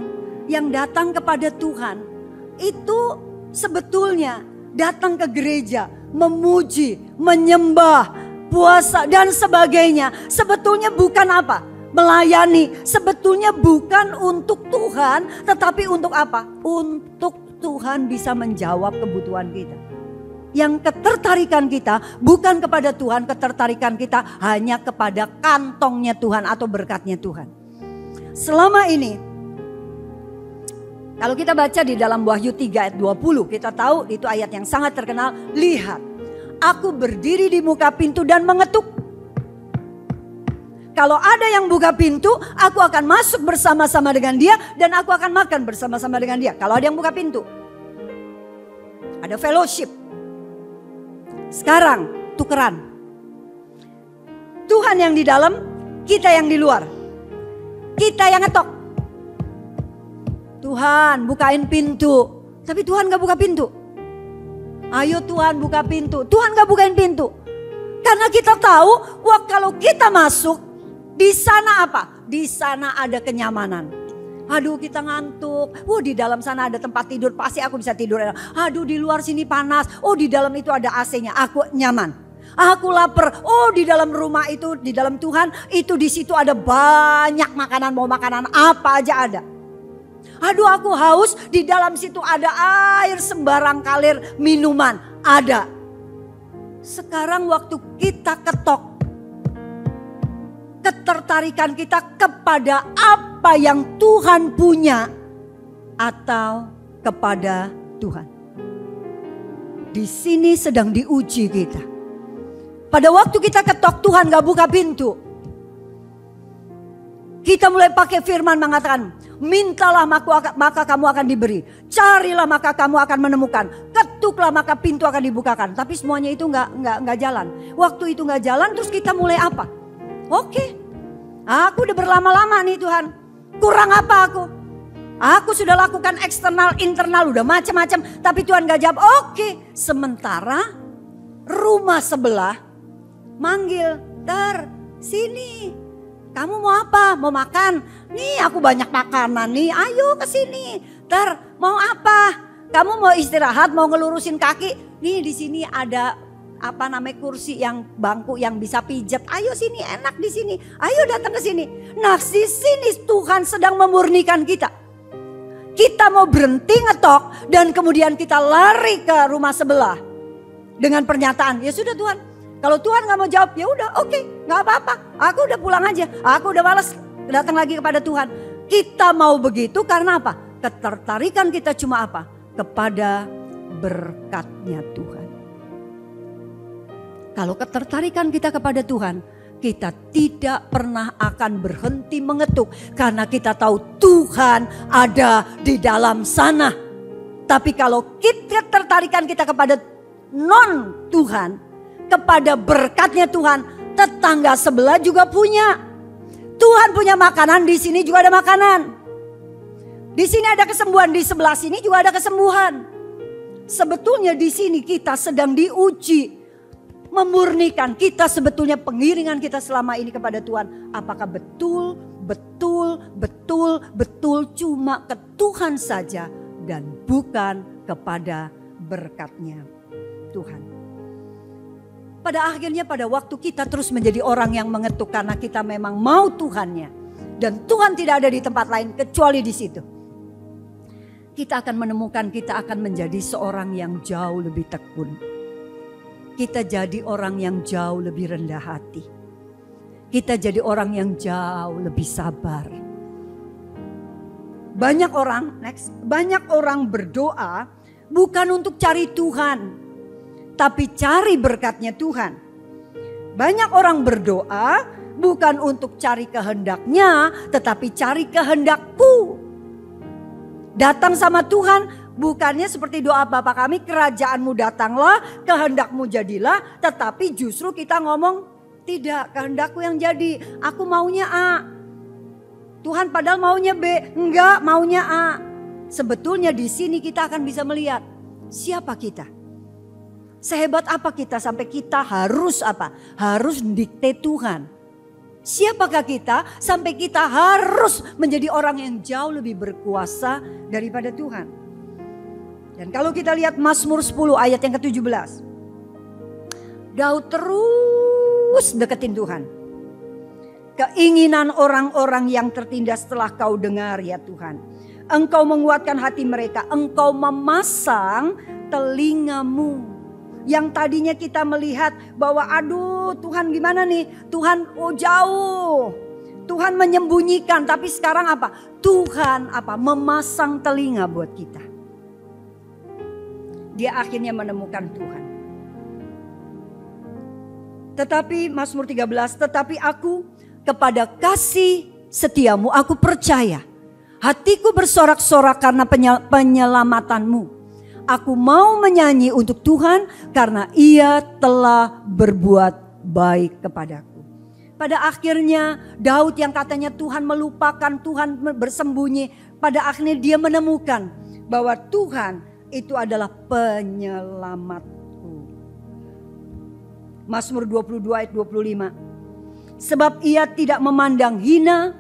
yang datang kepada Tuhan itu sebetulnya datang ke gereja, memuji, menyembah, puasa dan sebagainya. Sebetulnya bukan apa? Melayani. Sebetulnya bukan untuk Tuhan, tetapi untuk apa? Untuk Tuhan bisa menjawab kebutuhan kita. Yang ketertarikan kita bukan kepada Tuhan, ketertarikan kita hanya kepada kantongnya Tuhan atau berkatnya Tuhan. Selama ini, kalau kita baca di dalam Wahyu 3 ayat 20, kita tahu itu ayat yang sangat terkenal. Lihat, aku berdiri di muka pintu dan mengetuk. Kalau ada yang buka pintu, aku akan masuk bersama-sama dengan dia dan aku akan makan bersama-sama dengan dia. Kalau ada yang buka pintu, ada fellowship. Sekarang tukeran. Tuhan yang di dalam, kita yang di luar. Kita yang ngetok. Tuhan bukain pintu. Tapi Tuhan gak buka pintu. Ayo Tuhan buka pintu. Tuhan gak bukain pintu. Karena kita tahu, wah kalau kita masuk, di sana apa? Di sana ada kenyamanan. Aduh kita ngantuk. Di dalam sana ada tempat tidur. Pasti aku bisa tidur. Aduh di luar sini panas. Di dalam itu ada AC-nya. Aku nyaman. Aku lapar. Di dalam rumah itu, di dalam Tuhan itu di situ ada banyak makanan. Mau makanan apa aja ada. Aduh aku haus. Di dalam situ ada air sembarang kalir, minuman ada. Sekarang waktu kita ketok, ketertarikan kita kepada apa yang Tuhan punya atau kepada Tuhan. Di sini sedang diuji kita. Pada waktu kita ketok Tuhan gak buka pintu. Kita mulai pakai firman mengatakan, mintalah maka kamu akan diberi. Carilah maka kamu akan menemukan. Ketuklah maka pintu akan dibukakan. Tapi semuanya itu nggak jalan. Waktu itu nggak jalan terus kita mulai apa? Oke, aku udah berlama-lama nih Tuhan. Kurang apa aku? Aku sudah lakukan eksternal, internal, udah macam-macam. Tapi Tuhan gak jawab. Oke, sementara rumah sebelah manggil, sini. Kamu mau apa? Mau makan? Nih aku banyak makanan nih, ayo ke sini. Mau apa? Kamu mau istirahat, mau ngelurusin kaki? Nih di sini ada kursi yang bangku yang bisa pijat. Ayo sini, enak di sini. Ayo datang ke sini. Nah, di sini Tuhan sedang memurnikan kita. Kita mau berhenti ngetok dan kemudian kita lari ke rumah sebelah dengan pernyataan, ya sudah Tuhan. Kalau Tuhan nggak mau jawab, ya udah oke, nggak apa-apa. Aku udah pulang aja. Aku udah malas datang lagi kepada Tuhan. Kita mau begitu karena apa? Ketertarikan kita cuma apa? Kepada berkatnya Tuhan. Kalau ketertarikan kita kepada Tuhan, kita tidak pernah akan berhenti mengetuk. Karena kita tahu Tuhan ada di dalam sana. Tapi kalau ketertarikan kita kepada non Tuhan, kepada berkatnya Tuhan, tetangga sebelah juga punya. Tuhan punya makanan, di sini juga ada makanan. Di sini ada kesembuhan, di sebelah sini juga ada kesembuhan. Sebetulnya di sini kita sedang diuji. Memurnikan kita sebetulnya pengiringan kita selama ini kepada Tuhan. Apakah betul cuma ke Tuhan saja dan bukan kepada berkatnya Tuhan. Pada akhirnya pada waktu kita terus menjadi orang yang mengetuk karena kita memang mau Tuhannya. Dan Tuhan tidak ada di tempat lain kecuali di situ. Kita akan menemukan kita akan menjadi seorang yang jauh lebih tekun. Kita jadi orang yang jauh lebih rendah hati. Kita jadi orang yang jauh lebih sabar. Banyak orang berdoa bukan untuk cari Tuhan, tapi cari berkatnya Tuhan. Banyak orang berdoa bukan untuk cari kehendaknya, tetapi cari kehendakku. Datang sama Tuhan bukannya seperti doa Bapa kami, kerajaanmu datanglah, kehendakmu jadilah. Tetapi justru kita ngomong, tidak, kehendakku yang jadi, aku maunya A. Tuhan padahal maunya B, enggak, maunya A. Sebetulnya di sini kita akan bisa melihat siapa kita. Sehebat apa kita sampai kita harus apa? Harus dikte Tuhan. Siapakah kita sampai kita harus menjadi orang yang jauh lebih berkuasa daripada Tuhan. Dan kalau kita lihat Mazmur 10 ayat yang ke-17. Daud terus deketin Tuhan. Keinginan orang-orang yang tertindas telah kau dengar ya Tuhan. Engkau menguatkan hati mereka. Engkau memasang telingamu. Yang tadinya kita melihat bahwa aduh Tuhan gimana nih. Tuhan jauh. Tuhan menyembunyikan. Tapi sekarang apa? Tuhan apa? Memasang telinga buat kita. Dia akhirnya menemukan Tuhan. Tetapi Mazmur 13. Tetapi aku kepada kasih setiamu aku percaya. Hatiku bersorak-sorak karena penyelamatanmu. Aku mau menyanyi untuk Tuhan karena ia telah berbuat baik kepadaku. Pada akhirnya Daud yang katanya Tuhan melupakan, Tuhan bersembunyi. Pada akhirnya dia menemukan bahwa Tuhan itu adalah penyelamatku. Mazmur 22 ayat 25. Sebab ia tidak memandang hina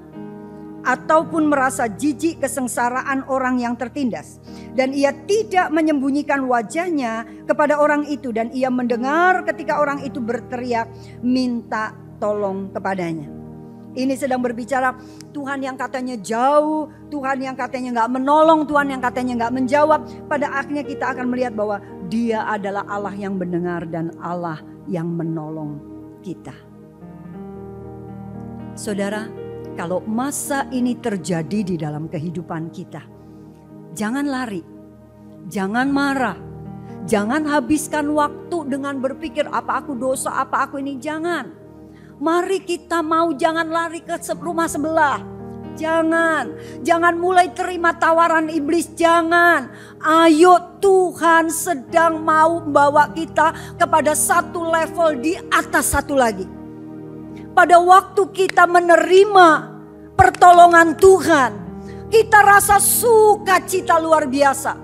ataupun merasa jijik kesengsaraan orang yang tertindas. Dan ia tidak menyembunyikan wajahnya kepada orang itu. Dan ia mendengar ketika orang itu berteriak minta tolong kepadanya. Ini sedang berbicara Tuhan yang katanya jauh, Tuhan yang katanya gak menolong, Tuhan yang katanya gak menjawab. Pada akhirnya kita akan melihat bahwa dia adalah Allah yang mendengar dan Allah yang menolong kita. Saudara, kalau masa ini terjadi di dalam kehidupan kita, jangan lari, jangan marah, jangan habiskan waktu dengan berpikir apa aku dosa, apa aku ini, jangan. Mari kita mau jangan lari ke rumah sebelah, jangan mulai terima tawaran iblis, jangan. Ayo Tuhan sedang mau membawa kita kepada satu level di atas satu lagi. Pada waktu kita menerima pertolongan Tuhan, kita rasa sukacita luar biasa.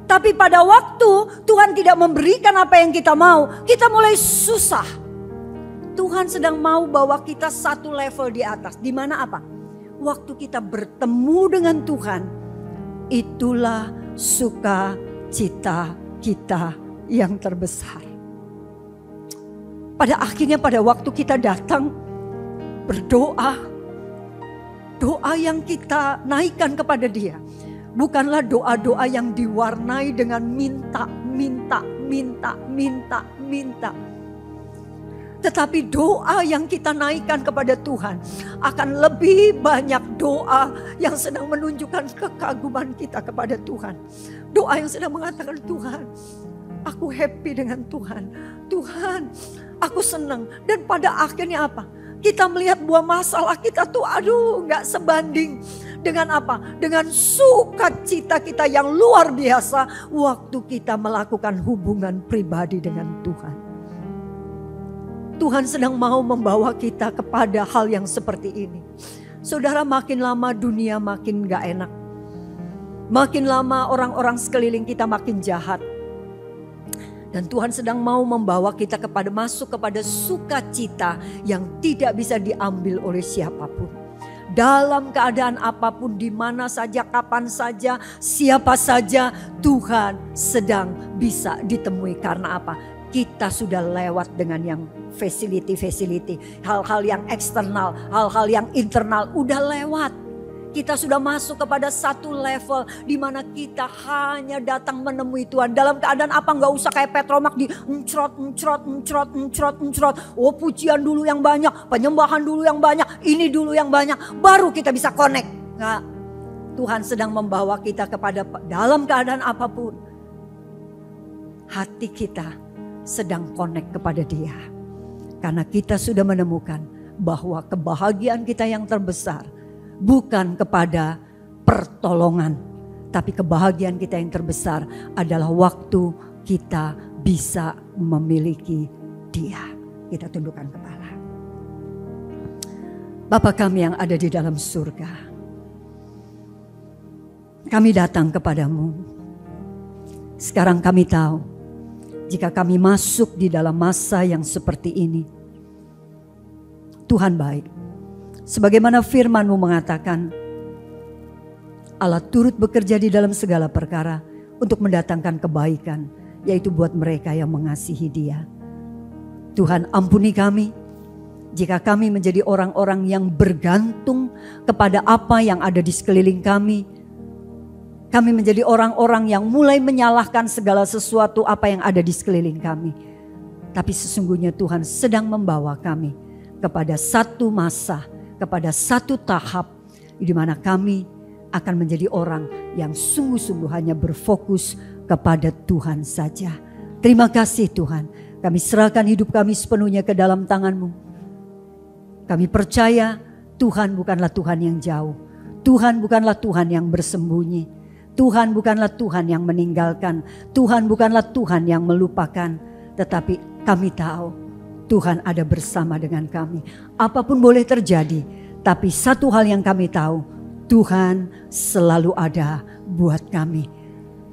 Tapi pada waktu Tuhan tidak memberikan apa yang kita mau, kita mulai susah. Tuhan sedang mau bawa kita satu level di atas. Di mana apa? Waktu kita bertemu dengan Tuhan, itulah sukacita kita yang terbesar. Pada akhirnya pada waktu kita datang berdoa, doa yang kita naikkan kepada Dia bukanlah doa-doa yang diwarnai dengan minta. Tetapi doa yang kita naikkan kepada Tuhan akan lebih banyak doa yang sedang menunjukkan kekaguman kita kepada Tuhan. Doa yang sedang mengatakan Tuhan, aku happy dengan Tuhan. Tuhan, aku senang. Dan pada akhirnya apa? Kita melihat bahwa masalah kita tuh gak sebanding dengan apa? Dengan sukacita kita yang luar biasa waktu kita melakukan hubungan pribadi dengan Tuhan. Tuhan sedang mau membawa kita kepada hal yang seperti ini. Saudara, makin lama dunia makin gak enak. Makin lama orang-orang sekeliling kita makin jahat. Dan Tuhan sedang mau membawa kita masuk kepada sukacita yang tidak bisa diambil oleh siapapun. Dalam keadaan apapun, di mana saja, kapan saja, siapa saja, Tuhan sedang bisa ditemui. Karena apa? Kita sudah lewat dengan yang facility, hal-hal yang eksternal, hal-hal yang internal udah lewat. Kita sudah masuk kepada satu level di mana kita hanya datang menemui Tuhan. Dalam keadaan apa? Gak usah kayak Petromak di encrot. Oh, pujian dulu yang banyak, penyembahan dulu yang banyak, ini dulu yang banyak, baru kita bisa connect. Nggak. Tuhan sedang membawa kita kepada dalam keadaan apapun, hati kita sedang connect kepada Dia. Karena kita sudah menemukan bahwa kebahagiaan kita yang terbesar bukan kepada pertolongan Tapi kebahagiaan kita yang terbesar adalah waktu kita bisa memiliki Dia. Kita tundukkan kepala. Bapa kami yang ada di dalam surga, kami datang kepadamu. Sekarang kami tahu, jika kami masuk di dalam masa yang seperti ini, Tuhan baik. Sebagaimana firman-Mu mengatakan, Allah turut bekerja di dalam segala perkara untuk mendatangkan kebaikan, yaitu buat mereka yang mengasihi Dia. Tuhan, ampuni kami jika kami menjadi orang-orang yang bergantung kepada apa yang ada di sekeliling kami. Kami menjadi orang-orang yang mulai menyalahkan segala sesuatu apa yang ada di sekeliling kami. Tapi sesungguhnya Tuhan sedang membawa kami kepada satu masa, kepada satu tahap di mana kami akan menjadi orang yang sungguh-sungguh hanya berfokus kepada Tuhan saja. Terima kasih Tuhan, kami serahkan hidup kami sepenuhnya ke dalam tangan-Mu. Kami percaya Tuhan bukanlah Tuhan yang jauh. Tuhan bukanlah Tuhan yang bersembunyi. Tuhan bukanlah Tuhan yang meninggalkan. Tuhan bukanlah Tuhan yang melupakan. Tetapi kami tahu Tuhan ada bersama dengan kami. Apapun boleh terjadi. Tapi satu hal yang kami tahu, Tuhan selalu ada buat kami.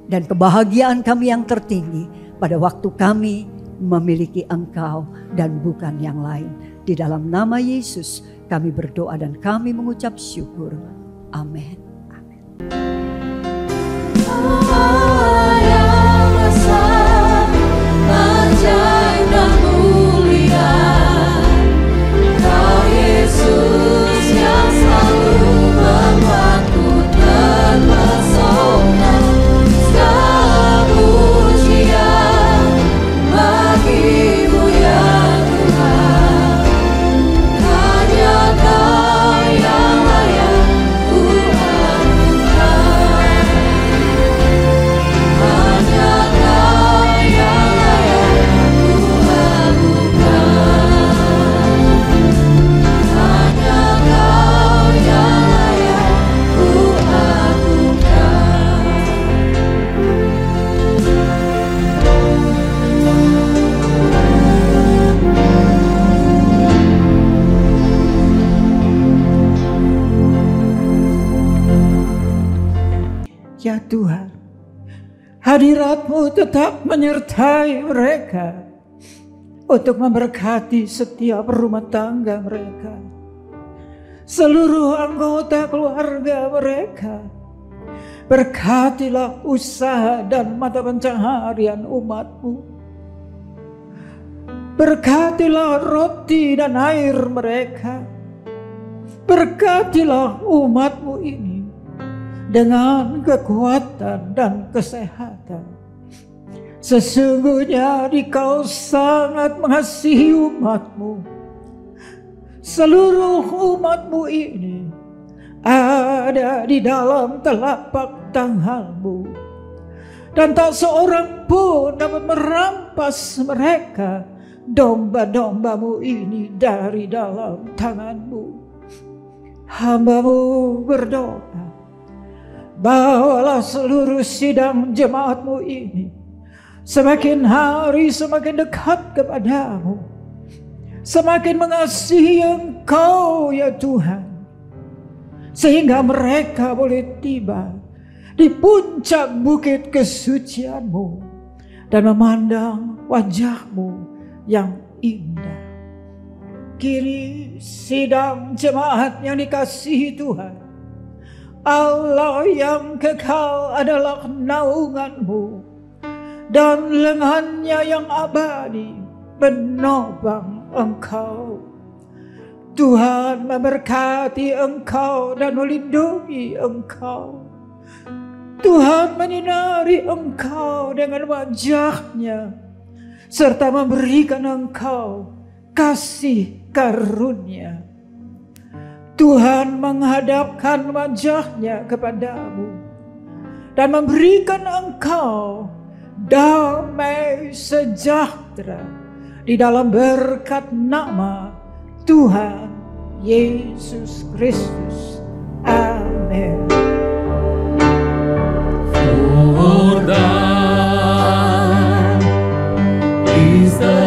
Dan kebahagiaan kami yang tertinggi pada waktu kami memiliki Engkau dan bukan yang lain. Di dalam nama Yesus kami berdoa dan kami mengucap syukur. Amin. Amin. Allah yang besar, ajaib dan mulia, Kau Yesus yang selalu membuatku terpesona. Segala pujian bagi-Mu ya Tuhan, hanya Kau yang layak ku anugerah. Hanya Kau yang layak ku anugerah. Hanya Kau yang layak ku anugerah. Ya Tuhan, hadirat-Mu tetap menyertai mereka untuk memberkati setiap rumah tangga mereka, seluruh anggota keluarga mereka. Berkatilah usaha dan mata pencaharian umat-Mu. Berkatilah roti dan air mereka. Berkatilah umat-Mu ini dengan kekuatan dan kesehatan. Sesungguhnya Engkau sangat mengasihi umat-Mu. Seluruh umat-Mu ini ada di dalam telapak tangan-Mu, dan tak seorang pun dapat merampas mereka, domba-domba-Mu ini, dari dalam tangan-Mu. Hamba-Mu berdoa, bawalah seluruh sidang jemaat-Mu ini semakin hari semakin dekat kepadamu, semakin mengasihi Engkau ya Tuhan, sehingga mereka boleh tiba di puncak bukit kesucian-Mu dan memandang wajah-Mu yang indah. Kini sidang jemaat yang dikasihi Tuhan, Allah yang kekal adalah naungan-Mu, dan lengannya yang abadi menopang Engkau. Tuhan memberkati Engkau dan melindungi Engkau. Tuhan menyinari Engkau dengan wajah-Nya, serta memberikan Engkau kasih karunia. Tuhan menghadapkan wajah-Nya kepadamu dan memberikan engkau damai sejahtera di dalam berkat nama Tuhan Yesus Kristus. Amin. Thine is the